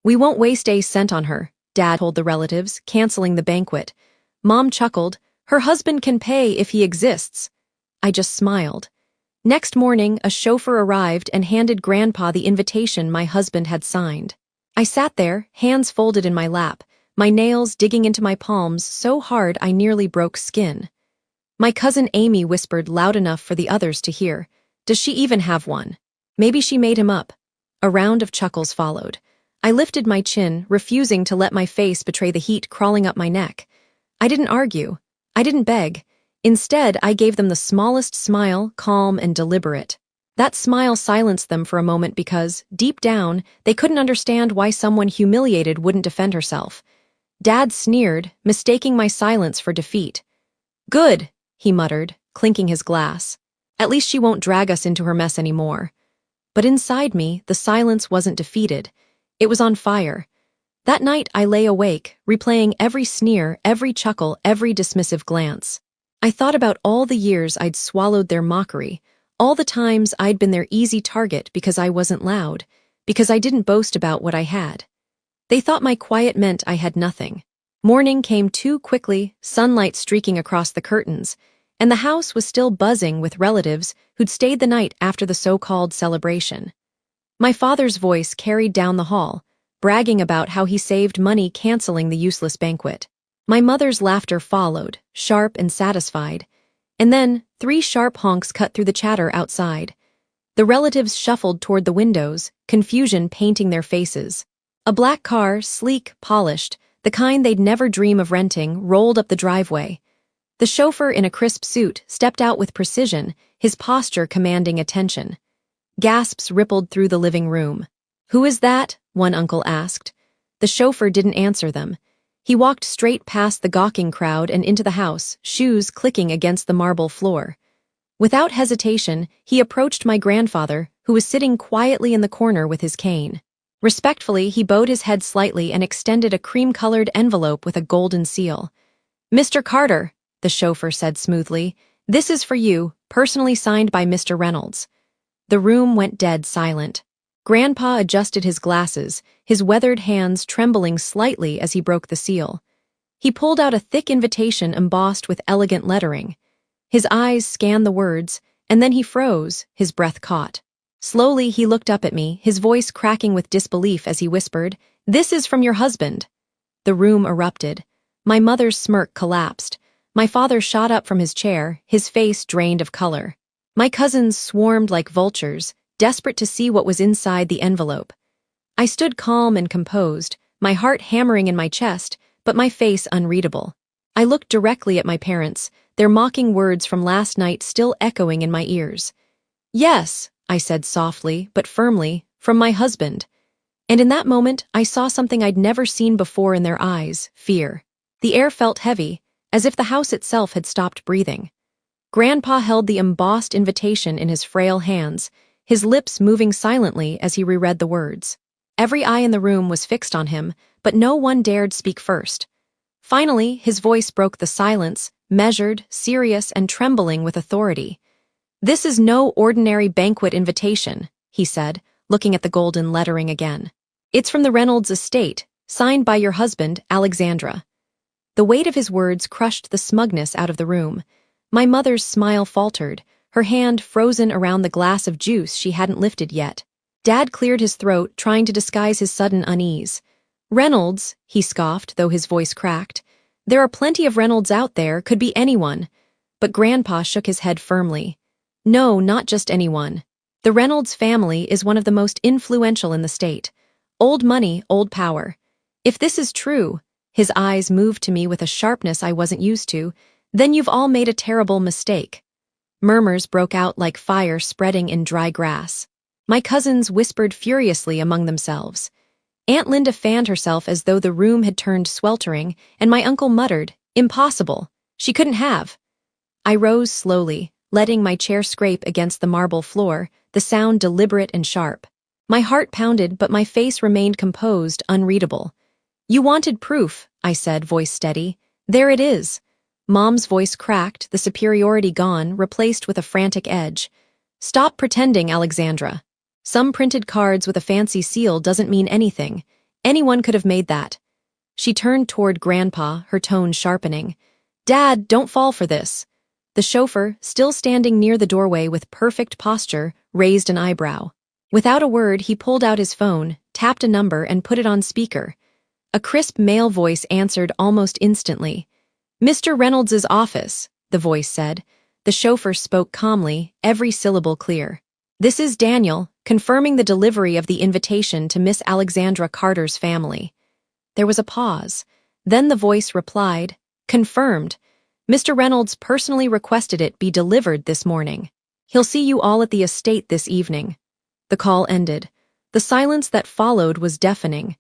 We won't waste a cent on her, Dad told the relatives, canceling the banquet. Mom chuckled. Her husband can pay if he exists. I just smiled. Next morning, a chauffeur arrived and handed Grandpa the invitation my husband had signed. I sat there, hands folded in my lap, my nails digging into my palms so hard I nearly broke skin. My cousin Amy whispered loud enough for the others to hear. Does she even have one? Maybe she made him up. A round of chuckles followed. I lifted my chin, refusing to let my face betray the heat crawling up my neck. I didn't argue. I didn't beg. Instead, I gave them the smallest smile, calm and deliberate. That smile silenced them for a moment because, deep down, they couldn't understand why someone humiliated wouldn't defend herself. Dad sneered, mistaking my silence for defeat. Good, he muttered, clinking his glass. At least she won't drag us into her mess anymore. But inside me, the silence wasn't defeated. It was on fire. That night I lay awake, replaying every sneer, every chuckle, every dismissive glance. I thought about all the years I'd swallowed their mockery, all the times I'd been their easy target because I wasn't loud, because I didn't boast about what I had. They thought my quiet meant I had nothing. Morning came too quickly, sunlight streaking across the curtains, and the house was still buzzing with relatives who'd stayed the night after the so-called celebration. My father's voice carried down the hall, bragging about how he saved money canceling the useless banquet. My mother's laughter followed, sharp and satisfied, and then 3 sharp honks cut through the chatter outside. The relatives shuffled toward the windows, confusion painting their faces. A black car, sleek, polished, the kind they'd never dream of renting, rolled up the driveway. The chauffeur in a crisp suit stepped out with precision, his posture commanding attention. Gasps rippled through the living room. "Who is that?" one uncle asked. The chauffeur didn't answer them. He walked straight past the gawking crowd and into the house, shoes clicking against the marble floor. Without hesitation, he approached my grandfather, who was sitting quietly in the corner with his cane. Respectfully, he bowed his head slightly and extended a cream-colored envelope with a golden seal. "Mr. Carter," the chauffeur said smoothly, "this is for you, personally signed by Mr. Reynolds." The room went dead silent. Grandpa adjusted his glasses, his weathered hands trembling slightly as he broke the seal. He pulled out a thick invitation embossed with elegant lettering. His eyes scanned the words, and then he froze, his breath caught. Slowly he looked up at me, his voice cracking with disbelief as he whispered, "This is from your husband." The room erupted. My mother's smirk collapsed. My father shot up from his chair, his face drained of color. My cousins swarmed like vultures, desperate to see what was inside the envelope. I stood calm and composed, my heart hammering in my chest, but my face unreadable. I looked directly at my parents, their mocking words from last night still echoing in my ears. "Yes," I said softly, but firmly, "from my husband." And in that moment, I saw something I'd never seen before in their eyes, fear. The air felt heavy, as if the house itself had stopped breathing. Grandpa held the embossed invitation in his frail hands, his lips moving silently as he reread the words. Every eye in the room was fixed on him, but no one dared speak first. Finally, his voice broke the silence, measured, serious, and trembling with authority. "This is no ordinary banquet invitation," he said, looking at the golden lettering again. "It's from the Reynolds estate, signed by your husband, Alexandra." The weight of his words crushed the smugness out of the room. My mother's smile faltered, her hand frozen around the glass of juice she hadn't lifted yet. Dad cleared his throat, trying to disguise his sudden unease. "Reynolds," he scoffed, though his voice cracked. "There are plenty of Reynolds out there, could be anyone." But Grandpa shook his head firmly. "No, not just anyone. The Reynolds family is one of the most influential in the state. Old money, old power. If this is true," his eyes moved to me with a sharpness I wasn't used to, "then you've all made a terrible mistake." Murmurs broke out like fire spreading in dry grass. My cousins whispered furiously among themselves. Aunt Linda fanned herself as though the room had turned sweltering, and my uncle muttered, "Impossible. She couldn't have." I rose slowly, letting my chair scrape against the marble floor, the sound deliberate and sharp. My heart pounded, but my face remained composed, unreadable. "You wanted proof," I said, voice steady. "There it is." Mom's voice cracked, the superiority gone, replaced with a frantic edge. "Stop pretending, Alexandra. Some printed cards with a fancy seal doesn't mean anything. Anyone could have made that. She turned toward Grandpa, her tone sharpening. Dad, don't fall for this. The chauffeur, still standing near the doorway with perfect posture, raised an eyebrow. Without a word, he pulled out his phone, tapped a number, and put it on speaker. A crisp male voice answered almost instantly. Mr. Reynolds's office, the voice said. The chauffeur spoke calmly, every syllable clear. This is Daniel, confirming the delivery of the invitation to Miss Alexandra Carter's family. There was a pause. Then the voice replied, Confirmed. Mr. Reynolds personally requested it be delivered this morning. He'll see you all at the estate this evening. The call ended. The silence that followed was deafening.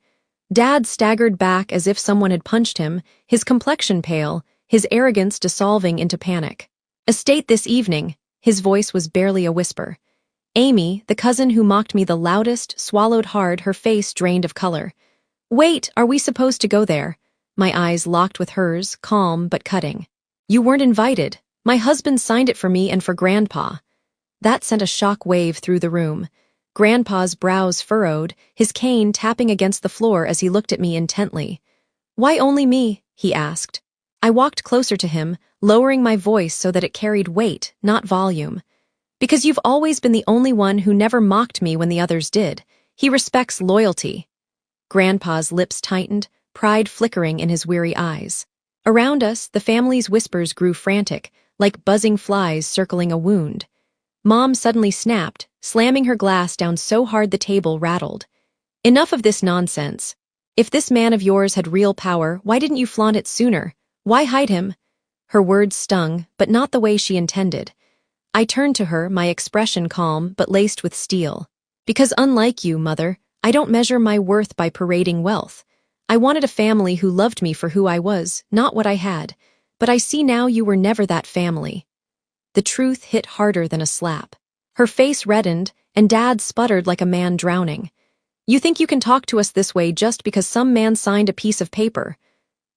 Dad staggered back as if someone had punched him, his complexion pale, his arrogance dissolving into panic. Estate this evening, his voice was barely a whisper. Amy, the cousin who mocked me the loudest, swallowed hard, her face drained of color. Wait, are we supposed to go there? My eyes locked with hers, calm but cutting. You weren't invited. My husband signed it for me and for Grandpa. That sent a shock wave through the room. Grandpa's brows furrowed, his cane tapping against the floor as he looked at me intently. Why only me? He asked. I walked closer to him, lowering my voice so that it carried weight, not volume. Because you've always been the only one who never mocked me when the others did. He respects loyalty. Grandpa's lips tightened, pride flickering in his weary eyes. Around us, the family's whispers grew frantic, like buzzing flies circling a wound. Mom suddenly snapped, slamming her glass down so hard the table rattled. Enough of this nonsense. If this man of yours had real power, why didn't you flaunt it sooner? Why hide him? Her words stung, but not the way she intended. I turned to her, my expression calm but laced with steel. Because unlike you, Mother, I don't measure my worth by parading wealth. I wanted a family who loved me for who I was, not what I had. But I see now you were never that family. The truth hit harder than a slap. Her face reddened, and Dad sputtered like a man drowning. You think you can talk to us this way just because some man signed a piece of paper?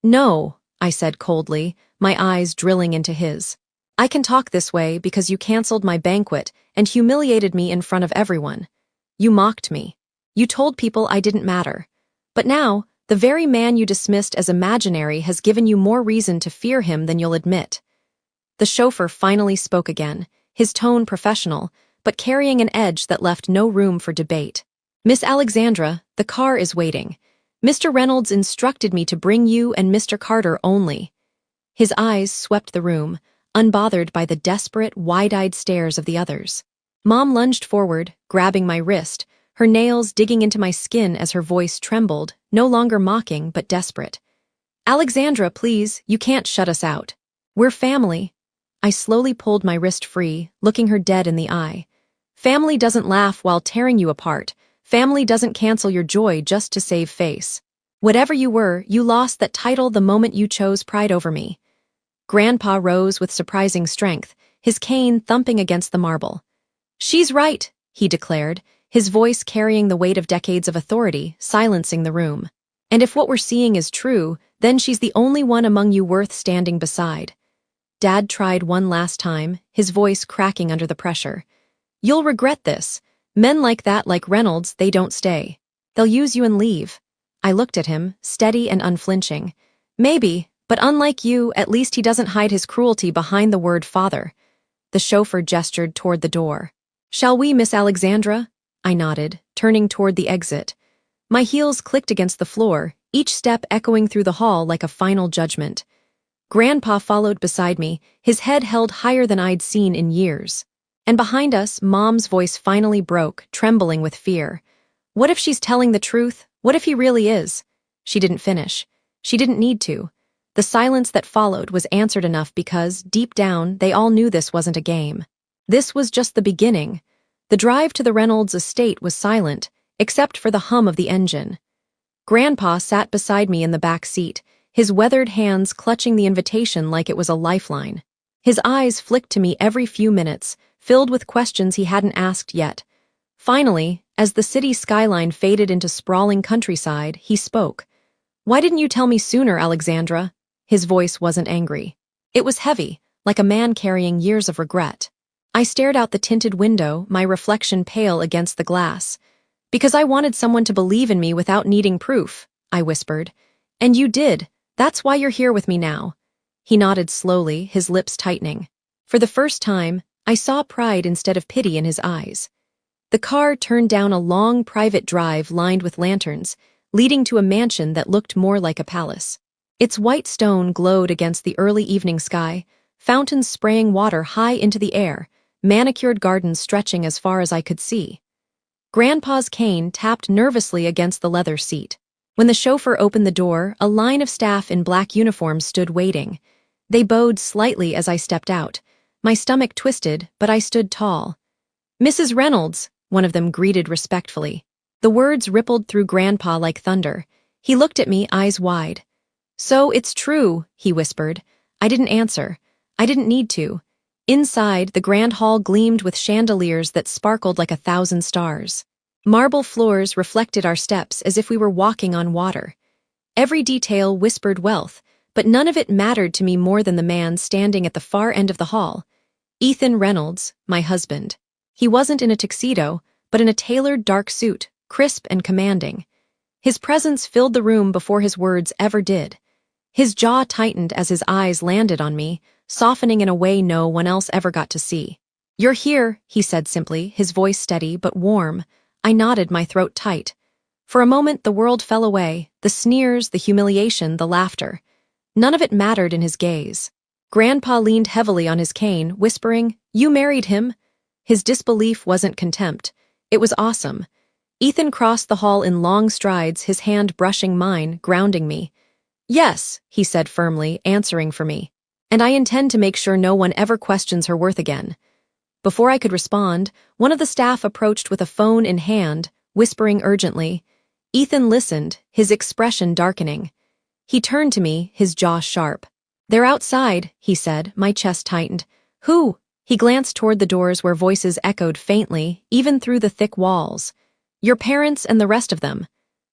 No, I said coldly, my eyes drilling into his. I can talk this way because you canceled my banquet and humiliated me in front of everyone. You mocked me. You told people I didn't matter. But now, the very man you dismissed as imaginary has given you more reason to fear him than you'll admit. The chauffeur finally spoke again, his tone professional, but carrying an edge that left no room for debate. Miss Alexandra, the car is waiting. Mr. Reynolds instructed me to bring you and Mr. Carter only. His eyes swept the room, unbothered by the desperate, wide-eyed stares of the others. Mom lunged forward, grabbing my wrist, her nails digging into my skin as her voice trembled, no longer mocking but desperate. Alexandra, please, you can't shut us out. We're family. I slowly pulled my wrist free, looking her dead in the eye. Family doesn't laugh while tearing you apart. Family doesn't cancel your joy just to save face. Whatever you were, you lost that title the moment you chose pride over me. Grandpa rose with surprising strength, his cane thumping against the marble. She's right, he declared, his voice carrying the weight of decades of authority, silencing the room. And if what we're seeing is true, then she's the only one among you worth standing beside. Dad tried one last time, his voice cracking under the pressure. You'll regret this. Men like that, like Reynolds, they don't stay. They'll use you and leave. I looked at him, steady and unflinching. Maybe, but unlike you, at least he doesn't hide his cruelty behind the word father. The chauffeur gestured toward the door. Shall we, Miss Alexandra? I nodded, turning toward the exit. My heels clicked against the floor, each step echoing through the hall like a final judgment. Grandpa followed beside me, his head held higher than I'd seen in years. And behind us, Mom's voice finally broke, trembling with fear. What if she's telling the truth? What if he really is? She didn't finish. She didn't need to. The silence that followed was answered enough because, deep down, they all knew this wasn't a game. This was just the beginning. The drive to the Reynolds estate was silent, except for the hum of the engine. Grandpa sat beside me in the back seat, his weathered hands clutching the invitation like it was a lifeline. His eyes flicked to me every few minutes, filled with questions he hadn't asked yet. Finally, as the city skyline faded into sprawling countryside, he spoke. Why didn't you tell me sooner, Alexandra? His voice wasn't angry. It was heavy, like a man carrying years of regret. I stared out the tinted window, my reflection pale against the glass. Because I wanted someone to believe in me without needing proof, I whispered. And you did. That's why you're here with me now. He nodded slowly, his lips tightening. For the first time, I saw pride instead of pity in his eyes. The car turned down a long private drive lined with lanterns, leading to a mansion that looked more like a palace. Its white stone glowed against the early evening sky, fountains spraying water high into the air, manicured gardens stretching as far as I could see. Grandpa's cane tapped nervously against the leather seat. When the chauffeur opened the door, a line of staff in black uniforms stood waiting. They bowed slightly as I stepped out. My stomach twisted, but I stood tall. "Mrs. Reynolds," one of them greeted respectfully. The words rippled through Grandpa like thunder. He looked at me, eyes wide. "So it's true," he whispered. I didn't answer. I didn't need to. Inside, the grand hall gleamed with chandeliers that sparkled like 1,000 stars. Marble floors reflected our steps as if we were walking on water. Every detail whispered wealth, but none of it mattered to me more than the man standing at the far end of the hall. Ethan Reynolds, my husband. He wasn't in a tuxedo, but in a tailored dark suit, crisp and commanding. His presence filled the room before his words ever did. His jaw tightened as his eyes landed on me, softening in a way no one else ever got to see. "You're here," he said simply, his voice steady but warm. I nodded, my throat tight. For a moment, the world fell away, the sneers, the humiliation, the laughter. None of it mattered in his gaze. Grandpa leaned heavily on his cane, whispering, "You married him." His disbelief wasn't contempt. It was awesome. Ethan crossed the hall in long strides, his hand brushing mine, grounding me. "Yes," he said firmly, answering for me. "And I intend to make sure no one ever questions her worth again." Before I could respond, one of the staff approached with a phone in hand, whispering urgently. Ethan listened, his expression darkening. He turned to me, his jaw sharp. "They're outside," he said, my chest tightened. "Who?" He glanced toward the doors where voices echoed faintly, even through the thick walls. "Your parents and the rest of them."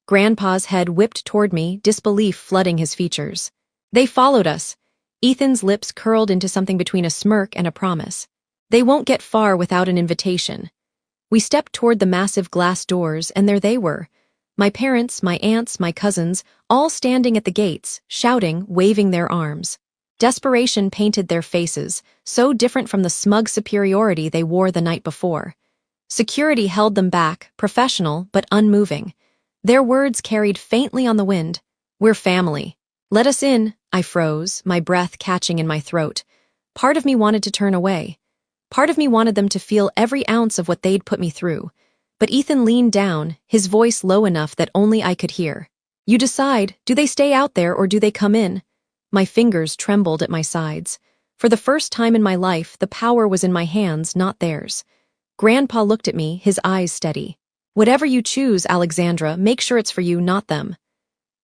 Grandpa's head whipped toward me, disbelief flooding his features. "They followed us." Ethan's lips curled into something between a smirk and a promise. "They won't get far without an invitation." We stepped toward the massive glass doors, and there they were. My parents, my aunts, my cousins, all standing at the gates, shouting, waving their arms. Desperation painted their faces, so different from the smug superiority they wore the night before. Security held them back, professional but unmoving. Their words carried faintly on the wind. "We're family." "Let us in." I froze, my breath catching in my throat. Part of me wanted to turn away. Part of me wanted them to feel every ounce of what they'd put me through. But Ethan leaned down, his voice low enough that only I could hear. "You decide, do they stay out there or do they come in?" My fingers trembled at my sides. For the first time in my life, the power was in my hands, not theirs. Grandpa looked at me, his eyes steady. "Whatever you choose, Alexandra, make sure it's for you, not them."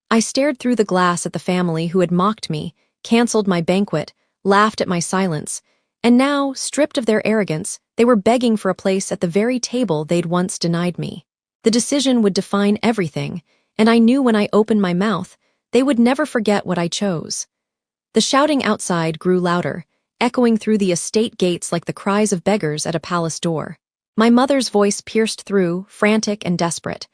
I stared through the glass at the family who had mocked me, canceled my banquet, laughed at my silence. And now, stripped of their arrogance, they were begging for a place at the very table they'd once denied me. The decision would define everything, and I knew when I opened my mouth, they would never forget what I chose. The shouting outside grew louder, echoing through the estate gates like the cries of beggars at a palace door. My mother's voice pierced through, frantic and desperate.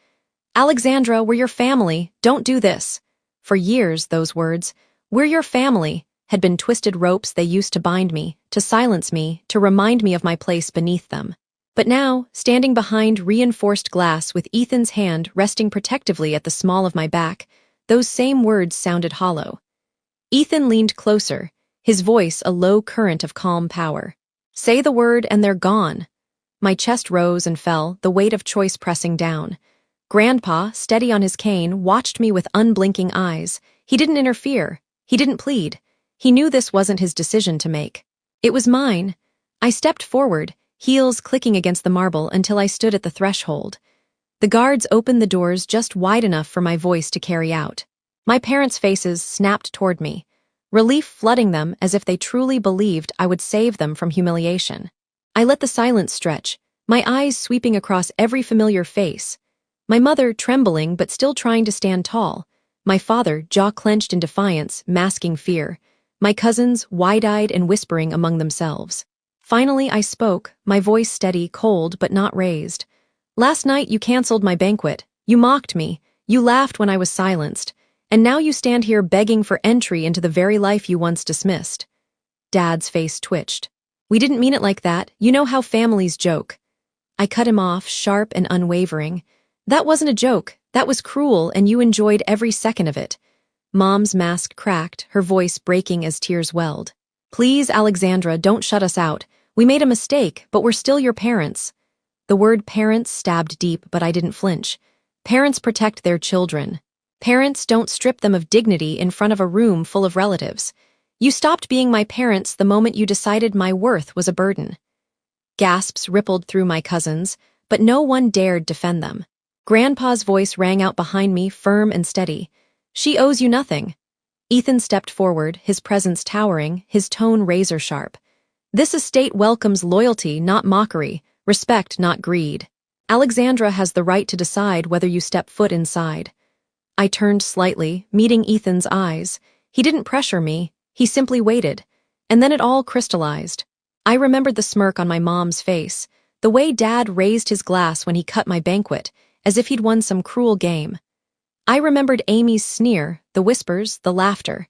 "Alexandra, we're your family, don't do this." For years, those words, "We're your family," had been twisted ropes they used to bind me, to silence me, to remind me of my place beneath them. But now, standing behind reinforced glass with Ethan's hand resting protectively at the small of my back, those same words sounded hollow. Ethan leaned closer, his voice a low current of calm power. "Say the word and they're gone." My chest rose and fell, the weight of choice pressing down. Grandpa, steady on his cane, watched me with unblinking eyes. He didn't interfere. He didn't plead. He knew this wasn't his decision to make. It was mine. I stepped forward, heels clicking against the marble until I stood at the threshold. The guards opened the doors just wide enough for my voice to carry out. My parents' faces snapped toward me, relief flooding them as if they truly believed I would save them from humiliation. I let the silence stretch, my eyes sweeping across every familiar face. My mother trembling but still trying to stand tall. My father jaw clenched in defiance, masking fear. My cousins wide-eyed and whispering among themselves. Finally I spoke, my voice steady, cold but not raised. Last night you canceled my banquet. You mocked me. You laughed when I was silenced. And now you stand here begging for entry into the very life you once dismissed. Dad's face twitched. We didn't mean it like that. You know how families joke. I cut him off, sharp and unwavering. That wasn't a joke. That was cruel, and you enjoyed every second of it. Mom's mask cracked, her voice breaking as tears welled. Please, Alexandra, don't shut us out. We made a mistake, but we're still your parents. The word parents stabbed deep, but I didn't flinch. Parents protect their children. Parents don't strip them of dignity in front of a room full of relatives. You stopped being my parents the moment you decided my worth was a burden. Gasps rippled through my cousins, but no one dared defend them. Grandpa's voice rang out behind me, firm and steady. She owes you nothing. Ethan stepped forward, his presence towering, his tone razor-sharp. This estate welcomes loyalty, not mockery, respect, not greed. Alexandra has the right to decide whether you step foot inside. I turned slightly, meeting Ethan's eyes. He didn't pressure me, he simply waited. And then it all crystallized. I remembered the smirk on my mom's face, the way Dad raised his glass when he cut my banquet, as if he'd won some cruel game. I remembered Amy's sneer, the whispers, the laughter.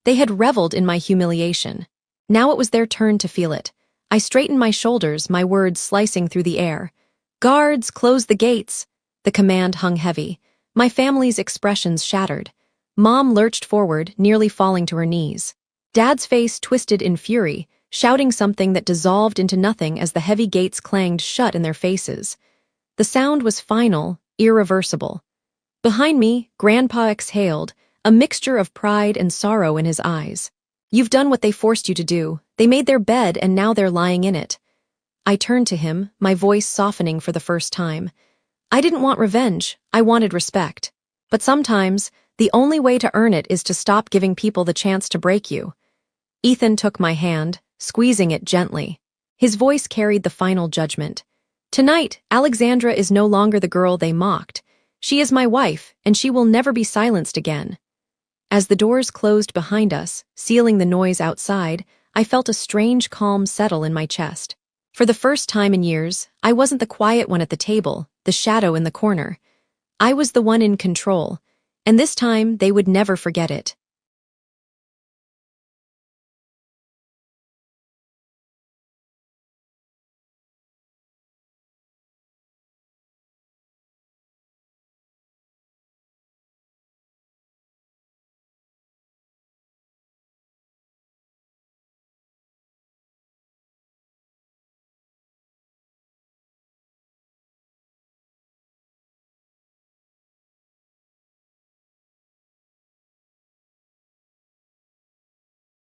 They had reveled in my humiliation. Now it was their turn to feel it. I straightened my shoulders, my words slicing through the air. Guards, close the gates! The command hung heavy. My family's expressions shattered. Mom lurched forward, nearly falling to her knees. Dad's face twisted in fury, shouting something that dissolved into nothing as the heavy gates clanged shut in their faces. The sound was final, irreversible. Behind me, Grandpa exhaled, a mixture of pride and sorrow in his eyes. You've done what they forced you to do. They made their bed and now they're lying in it. I turned to him, my voice softening for the first time. I didn't want revenge, I wanted respect. But sometimes, the only way to earn it is to stop giving people the chance to break you. Ethan took my hand, squeezing it gently. His voice carried the final judgment. Tonight, Alexandra is no longer the girl they mocked. She is my wife, and she will never be silenced again. As the doors closed behind us, sealing the noise outside, I felt a strange calm settle in my chest. For the first time in years, I wasn't the quiet one at the table, the shadow in the corner. I was the one in control, and this time they would never forget it.